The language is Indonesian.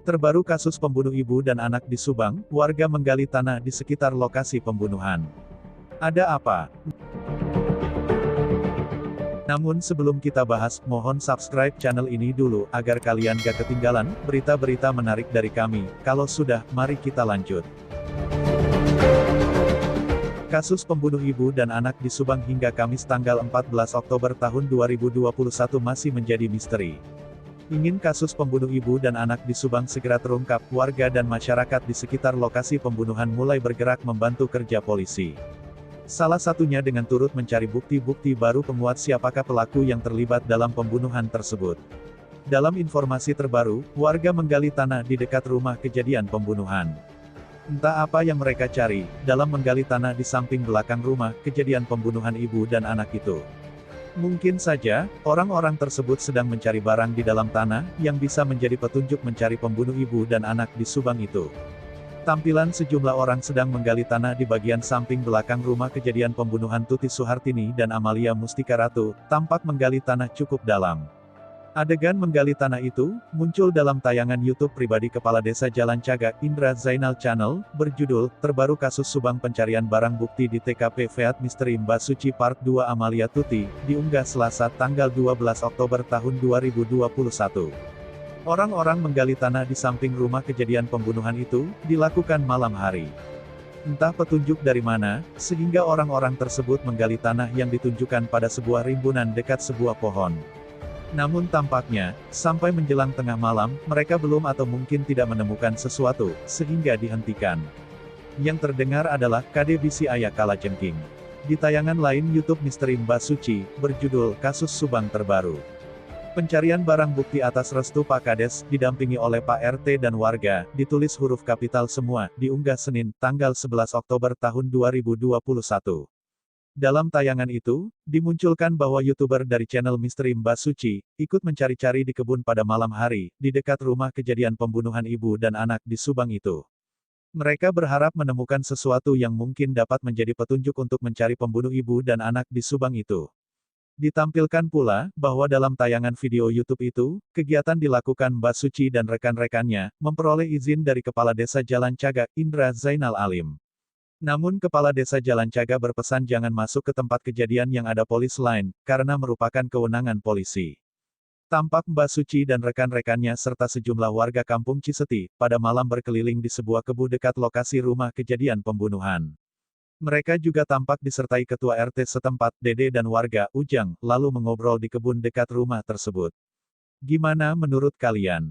Terbaru kasus pembunuh ibu dan anak di Subang, warga menggali tanah di sekitar lokasi pembunuhan. Ada apa? Namun sebelum kita bahas, mohon subscribe channel ini dulu, agar kalian gak ketinggalan berita-berita menarik dari kami. Kalau sudah, mari kita lanjut. Kasus pembunuh ibu dan anak di Subang hingga Kamis tanggal 14 Oktober tahun 2021 masih menjadi misteri. Ingin kasus pembunuh ibu dan anak di Subang segera terungkap, warga dan masyarakat di sekitar lokasi pembunuhan mulai bergerak membantu kerja polisi. Salah satunya dengan turut mencari bukti-bukti baru penguat siapakah pelaku yang terlibat dalam pembunuhan tersebut. Dalam informasi terbaru, warga menggali tanah di dekat rumah kejadian pembunuhan. Entah apa yang mereka cari, dalam menggali tanah di samping belakang rumah kejadian pembunuhan ibu dan anak itu. Mungkin saja, orang-orang tersebut sedang mencari barang di dalam tanah, yang bisa menjadi petunjuk mencari pembunuh ibu dan anak di Subang itu. Tampilan sejumlah orang sedang menggali tanah di bagian samping belakang rumah kejadian pembunuhan Tuti Suhartini dan Amalia Mustika Ratu, tampak menggali tanah cukup dalam. Adegan menggali tanah itu, muncul dalam tayangan YouTube pribadi Kepala Desa Jalan Cagak, Indra Zainal Channel, berjudul, Terbaru Kasus Subang Pencarian Barang Bukti di TKP Feat Misteri Mbak Suci Part 2 Amalia Tuti, diunggah Selasa tanggal 12 Oktober tahun 2021. Orang-orang menggali tanah di samping rumah kejadian pembunuhan itu, dilakukan malam hari. Entah petunjuk dari mana, sehingga orang-orang tersebut menggali tanah yang ditunjukkan pada sebuah rimbunan dekat sebuah pohon. Namun tampaknya, sampai menjelang tengah malam, mereka belum atau mungkin tidak menemukan sesuatu, sehingga dihentikan. Yang terdengar adalah, Kade Bisi Aya Kalajengking. Di tayangan lain YouTube Misteri Mbak Suci, berjudul, Kasus Subang Terbaru. Pencarian barang bukti atas restu Pak Kades, didampingi oleh Pak RT dan warga, ditulis huruf kapital semua, diunggah Senin, tanggal 11 Oktober tahun 2021. Dalam tayangan itu, dimunculkan bahwa YouTuber dari channel Misteri Mbak Suci, ikut mencari-cari di kebun pada malam hari, di dekat rumah kejadian pembunuhan ibu dan anak di Subang itu. Mereka berharap menemukan sesuatu yang mungkin dapat menjadi petunjuk untuk mencari pembunuh ibu dan anak di Subang itu. Ditampilkan pula, bahwa dalam tayangan video YouTube itu, kegiatan dilakukan Mbak Suci dan rekan-rekannya, memperoleh izin dari Kepala Desa Jalan Cagak, Indra Zainal Alim. Namun Kepala Desa Jalan Cagak berpesan jangan masuk ke tempat kejadian yang ada polis lain, karena merupakan kewenangan polisi. Tampak Mbak Suci dan rekan-rekannya serta sejumlah warga kampung Ciseti, pada malam berkeliling di sebuah kebun dekat lokasi rumah kejadian pembunuhan. Mereka juga tampak disertai Ketua RT setempat, Dede dan warga, Ujang, lalu mengobrol di kebun dekat rumah tersebut. Gimana menurut kalian?